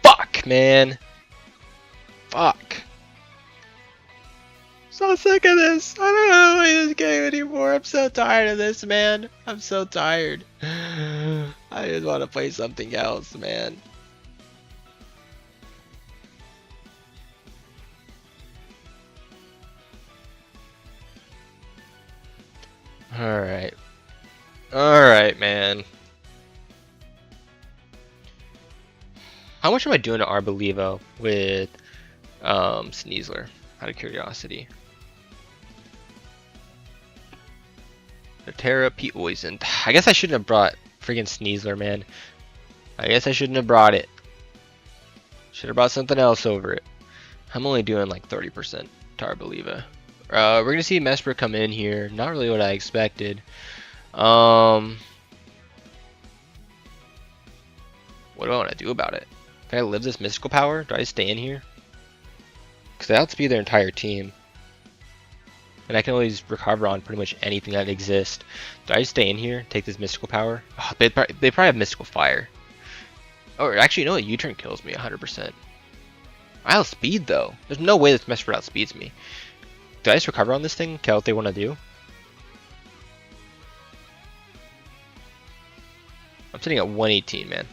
Fuck, man. Fuck. So sick of this. I don't know how to play this game anymore. I'm so tired of this, man. I'm so tired. I just want to play something else, man. Alright. Alright, man. How much am I doing to Arbolivo with Sneasler? Out of curiosity. The Terra Poisoned. I guess I shouldn't have brought freaking Sneasler, man. I guess I shouldn't have brought it. Should have brought something else over it. I'm only doing like 30% to Arboliva. We're gonna see Mesper come in here. Not really what I expected. What do I want to do about it? Can I live this mystical power? Do I stay in here? Because I outspeed their entire team. And I can always recover on pretty much anything that exists. Do I just stay in here, take this mystical power? Oh, they probably have mystical fire. Or actually, you know what? U-turn kills me 100%. I outspeed though. There's no way this Mesper outspeeds me. Do I just recover on this thing? Kill what they want to do? I'm sitting at 118, man.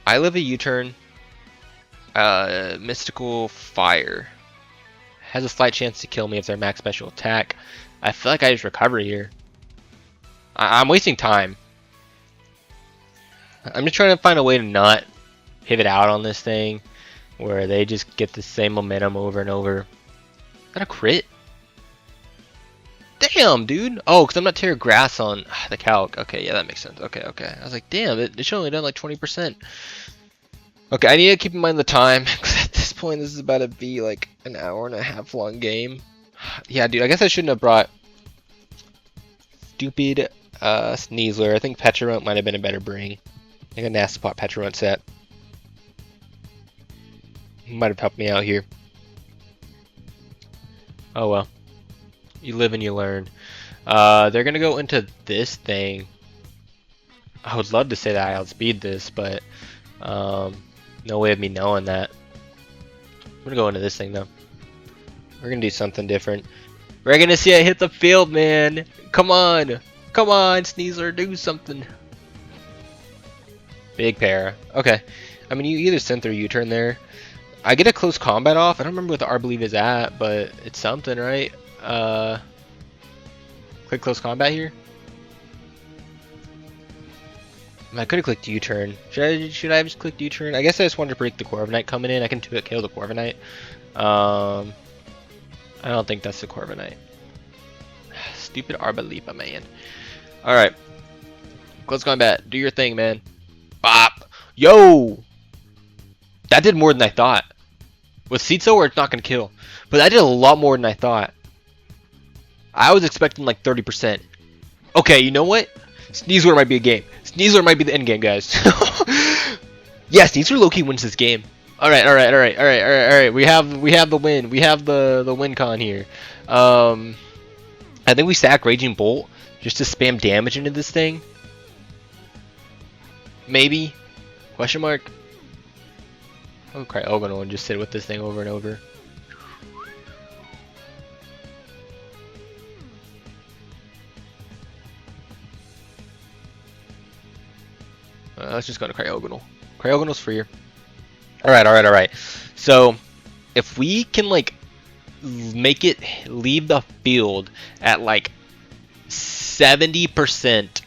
I live a U-turn. Mystical Fire. Has a slight chance to kill me if they're max special attack. I feel like I just recover here. I'm wasting time. I'm just trying to find a way to not pivot out on this thing. Where they just get the same momentum over and over. Is that a crit? Damn, dude. Oh, because I'm not tearing grass on the calc. Okay, yeah, that makes sense. Okay, okay. I was like, damn, it should only done like 20%. Okay, I need to keep in mind the time. Because at this point, this is about to be like an hour and a half long game. Yeah, dude, I guess I shouldn't have brought stupid Sneasler. I think Petrarunt might have been a better bring. I think a nasty pot Petrarunt set. Might have helped me out here. Oh well. You live and you learn. They're gonna go into this thing. I would love to say that I outspeed this, but no way of me knowing that. I'm gonna go into this thing though. We're gonna do something different. We're gonna see it hit the field, man. Come on. Come on, Sneasler, do something. Big para. Okay. I mean, you either sent or U-turn there. I get a close combat off. I don't remember what the Arboliva is at, but it's something, right? Click close combat here. I could have clicked U-turn. Should I have just clicked U-turn? I guess I just wanted to break the Corviknight coming in. I can kill the Corviknight. I don't think that's the Corviknight. Stupid Arboliva, man. Alright. Close combat. Do your thing, man. Bop. Yo! That did more than I thought. With Seatso, or it's not going to kill. But that did a lot more than I thought. I was expecting like 30%. Okay, you know what? Sneasler might be a game. Sneasler might be the end game, guys. Yeah, Sneasler low-key wins this game. Alright, alright, alright, alright, alright, alright. We have the win. We have the win con here. I think we stack Raging Bolt just to spam damage into this thing. Maybe? Question mark? Oh, Cryogonal and just sit with this thing over and over. Let's just go to Cryogonal. Cryogonal's freer. Alright, alright, alright. So, if we can, like, make it leave the field at, like, 70%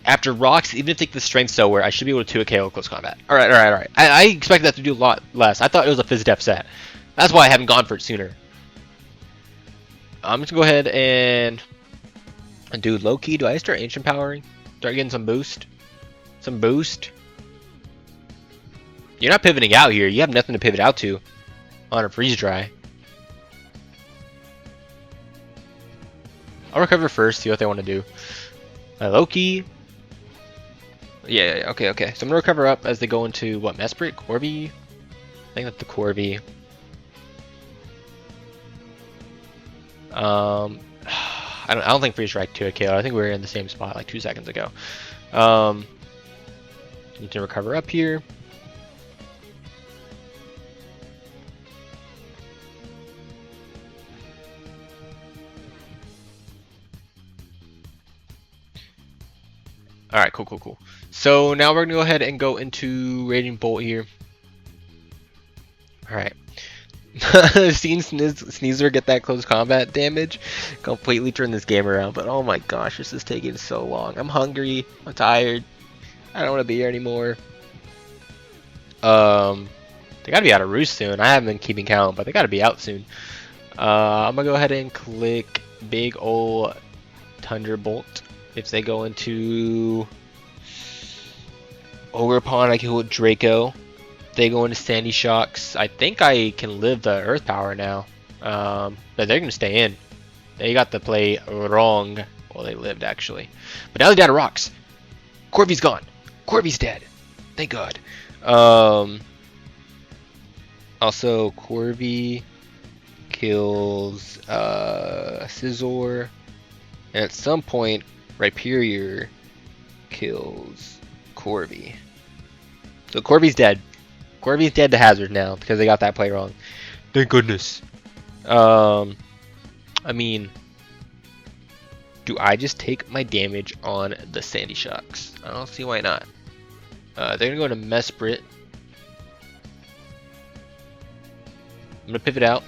after rocks, even if they take the strength somewhere, I should be able to 2 KO close combat. Alright, alright, alright. I expected that to do a lot less. I thought it was a Fizz Def set. That's why I haven't gone for it sooner. I'm just gonna go ahead and do low key. Do I start ancient powering? Start getting some boost? Some boost? You're not pivoting out here. You have nothing to pivot out to on a freeze dry. I'll recover first, see what they want to do. Loki. Yeah, okay, okay. So I'm gonna recover up as they go into what, Mesprit? Corby? I think that's the Corby. I don't think freeze strike 2 KO. I think we were in the same spot like 2 seconds ago. Need to recover up here. Alright, cool, cool, cool. So now we're gonna go ahead and go into Raging Bolt here. Alright. Seeing Sneasler get that close combat damage completely turned this game around, but oh my gosh, this is taking so long. I'm hungry, I'm tired, I don't want to be here anymore. They gotta be out of roost soon. I haven't been keeping count, but they gotta be out soon. I'm gonna go ahead and click big ol' Thunderbolt. If they go into Ogre Pond, I can go with Draco. If they go into Sandy Shocks, I think I can live the Earth Power now. But they're gonna stay in. They got the play wrong. Well, they lived actually. But now they're down to rocks. Corvy's gone. Corvy's dead. Thank God. Also, Corby kills Scizor. And at some point, RHYPERIOR kills Corby. So Corby's dead. Corby's dead to Hazard now because they got that play wrong. Thank goodness. I mean, do I just take my damage on the Sandy Shocks? I don't see why not. They're gonna go to Mesprit. I'm gonna pivot out.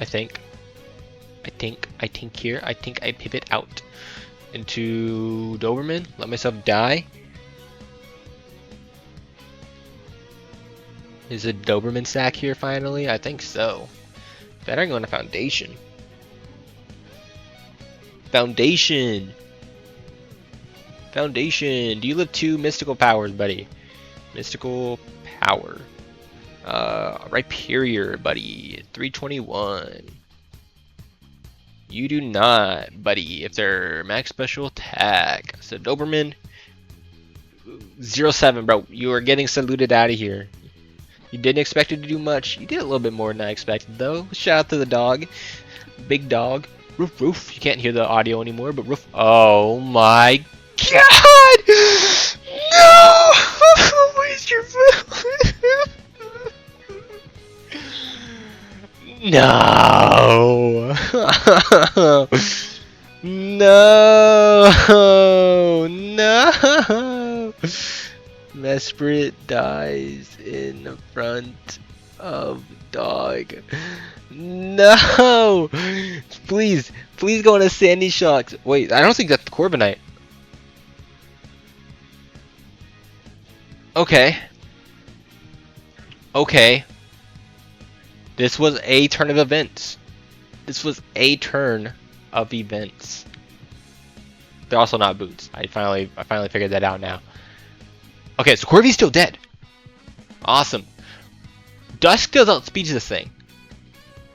I think here. I think I pivot out into Doberman. Let myself die. Is a Doberman sack here finally? I think so. Better go into Foundation. Foundation. Foundation. Do you live 2 mystical powers, buddy? Mystical power. RHYPERIOR, buddy. 321. You do not, buddy. If they're max special attack. So Doberman 07, bro. You are getting saluted out of here. You didn't expect it to do much. You did a little bit more than I expected, though. Shout out to the dog. Big dog. Roof, roof. You can't hear the audio anymore, but roof. Oh my God! No! Where's your food? No! No! No! Mesprit dies in front of dog. No! Please, please go into Sandy Shocks. Wait, I don't think that's the Corviknight. Okay. Okay. This was a turn of events. This was a turn of events. They're also not boots. I finally figured that out now. Okay, so Corvy's still dead. Awesome. Dusk does outspeed this thing.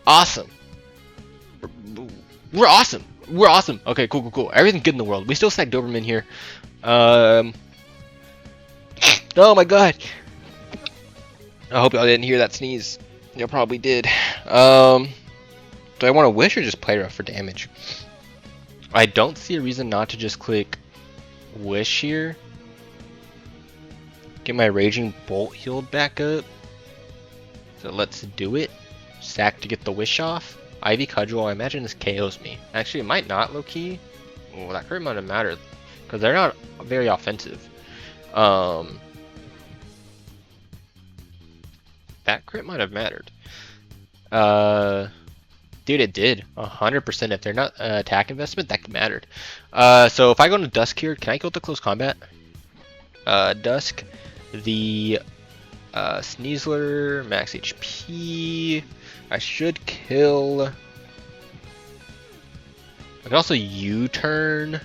Awesome. We're awesome. We're awesome. Okay, cool, cool, cool. Everything's good in the world. We still stack Doberman here. Oh my god. I hope y'all didn't hear that sneeze. Y'all probably did. Do I want to wish or just play rough for damage? I don't see a reason not to just click wish here. Get my Raging Bolt healed back up. So let's do it. Sack to get the wish off. Ivy Cudgel, I imagine this KOs me. Actually, it might not low-key. Oh, that crit might have mattered. Because they're not very offensive. That crit might have mattered. Dude, it did. 100%. If they're not attack investment, that mattered. So if I go into Dusk here, can I go to close combat? Dusk. The Sneasler, max HP. I should kill. I can also U-turn,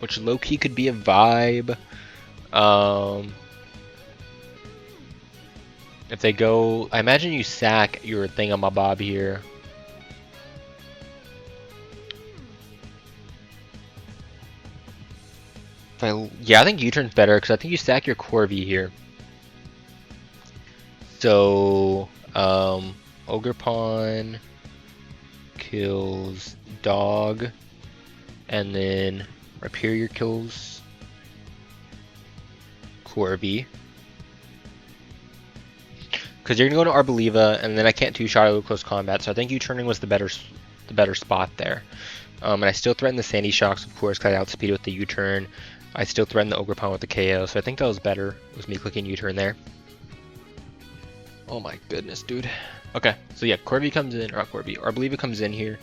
which low-key could be a vibe. If they go, I imagine you sack your thingamabob here. Yeah, I think U-turn's better because I think you sack your Corvi here. So, Ogre Pawn kills Dog, and then Rhyperior kills Corvi. Because you're gonna go to Arboliva, and then I can't two-shot with close combat, so I think U-turning was the better spot there. And I still threaten the Sandy Shocks, of course, because I outspeed with the U-turn. I still threaten the Ogre Pawn with the KO, so I think that was better, was me clicking U-turn there. Oh my goodness, dude. Okay, so yeah, Corvi comes in, or not Corvi, Arboliva comes in here.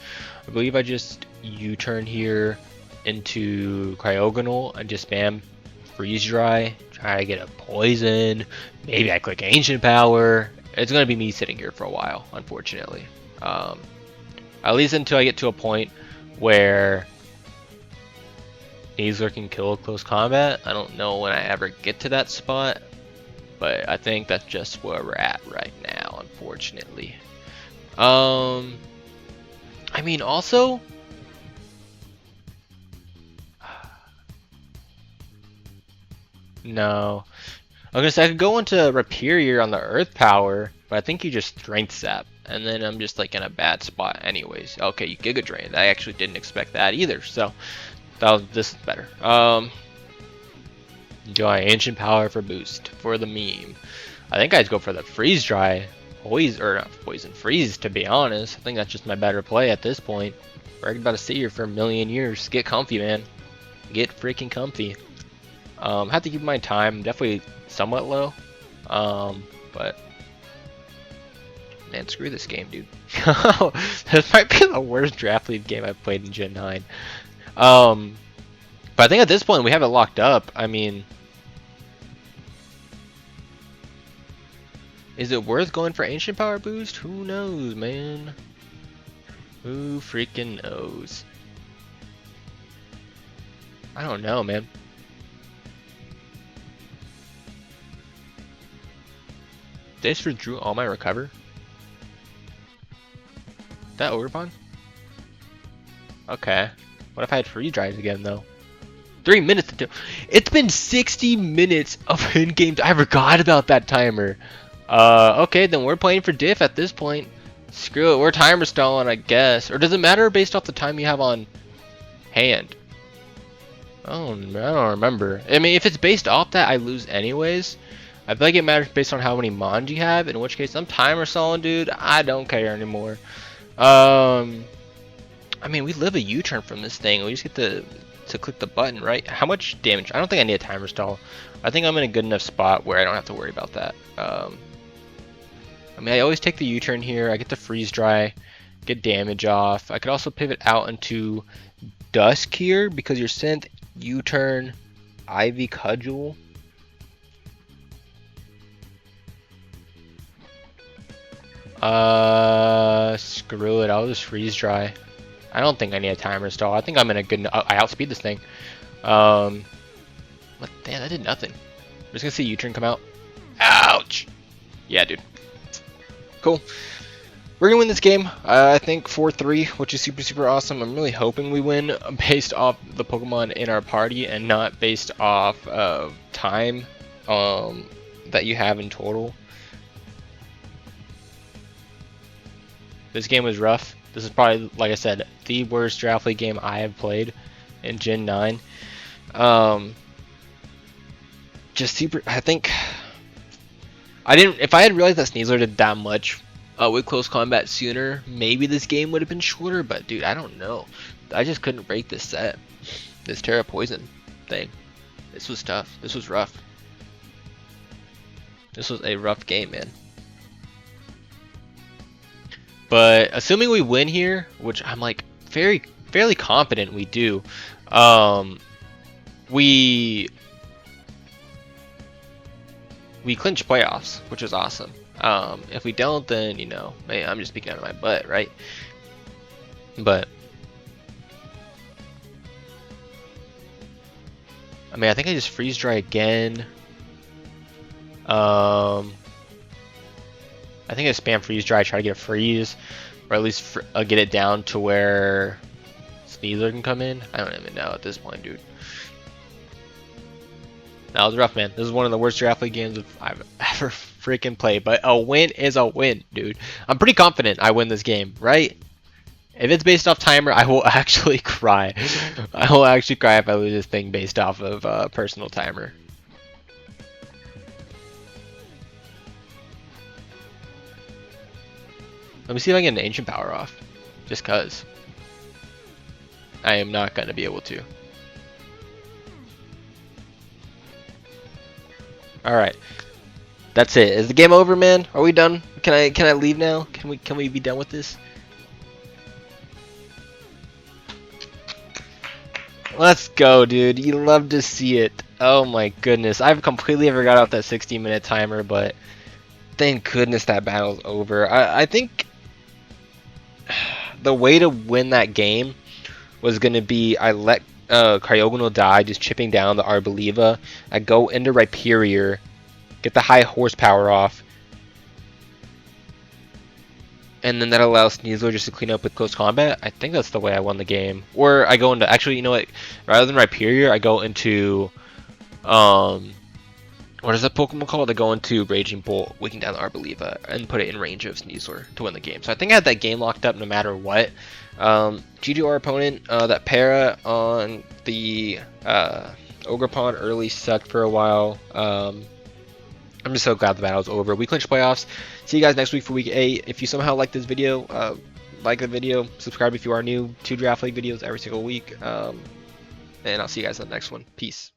I believe I just U-turn here into Cryogonal and just spam Freeze Dry, try to get a poison, maybe I click Ancient Power. It's going to be me sitting here for a while, unfortunately. At least until I get to a point where Sneasler can kill close combat. I don't know when I ever get to that spot, but I think that's just where we're at right now, unfortunately. I mean, also, no. I was gonna say I could go into Rhyperior on the Earth Power, but I think you just Strength Sap, and then I'm just like in a bad spot anyways. Okay, you Giga Drain. I actually didn't expect that either, so this is better. Do I Ancient Power for boost for the meme? I think I'd go for the Freeze Dry, Poison, or not Poison, Freeze, to be honest. I think that's just my better play at this point. We're about to sit here for a million years. Get comfy, man. Get freaking comfy. Have to keep my time definitely somewhat low, but man, screw this game, dude. This might be the worst draft league game I've played in Gen 9. But I think at this point we have it locked up. I mean, is it worth going for Ancient Power boost? Who knows, man? Who freaking knows? I don't know, man. This withdrew all my recover? That Ogre Pawn? Okay. What if I had free drives again, though? 3 minutes to do. It's been 60 minutes of in-game. I forgot about that timer. Okay, then we're playing for diff at this point. Screw it, we're timer stalling, I guess. Or does it matter based off the time you have on hand? I don't remember. I mean, if it's based off that, I lose anyways. I feel like it matters based on how many mons you have, in which case I'm timer stalling, dude. I don't care anymore. I mean, we live a U-turn from this thing. We just get to click the button, right? How much damage? I don't think I need a timer stall. I think I'm in a good enough spot where I don't have to worry about that. I mean, I always take the U-turn here. I get the freeze dry, get damage off. I could also pivot out into Dusk here because your synth, U-turn, Ivy Cudgel. Screw it. I'll just freeze dry. I don't think I need a timer stall. I think I'm in a good. I outspeed this thing. What? Damn, that did nothing. I'm just gonna see U-turn come out. Ouch. Yeah, dude. Cool. We're gonna win this game, I think 4-3, which is super awesome. I'm really hoping we win based off the Pokemon in our party and not based off of time that you have in total. This game was rough. This is probably, like I said, the worst Draft League game I have played in Gen 9. Just super. I think I didn't. If I had realized that Sneasler did that much with close combat sooner, maybe this game would have been shorter. But dude, I don't know. I just couldn't break this set. This Terra Poison thing. This was tough. This was rough. This was a rough game, man. But assuming we win here, which I'm like fairly confident we do, we clinch playoffs, which is awesome. If we don't, then you know, man, I'm just speaking out of my butt, right? But I mean, I think I just freeze dry again. I think I spam freeze dry, try to get a freeze, or at least get it down to where Sneasler can come in. I don't even know at this point, dude. That was rough, man. This is one of the worst Draft League games I've ever freaking played, but a win is a win, dude. I'm pretty confident I win this game, right? If it's based off timer, I will actually cry. I will actually cry if I lose this thing based off of personal timer. Let me see if I can get an Ancient Power off. Just cuz. I am not gonna be able to. Alright. That's it. Is the game over, man? Are we done? Can I leave now? Can we be done with this? Let's go, dude. You love to see it. Oh my goodness. I've completely forgot about that 60-minute timer, but thank goodness that battle's over. I think the way to win that game was going to be I let Cryogonal die, just chipping down the Arboliva. I go into Rhyperior, get the high horsepower off, and then that allows Sneasler just to clean up with close combat. I think that's the way I won the game. Or I go into, actually, you know what, rather than Rhyperior, I go into, what is that Pokemon called? I go into Raging Bolt, weaken down the Arboliva, and put it in range of Sneasler to win the game. So I think I had that game locked up no matter what. GG our opponent, that para on the Ogerpon early sucked for a while. I'm just so glad the battle's over. We clinched playoffs. See you guys next week for week 8. If you somehow like this video, like the video, subscribe if you are new. 2 Draft League videos every single week. And I'll see you guys in the next one. Peace.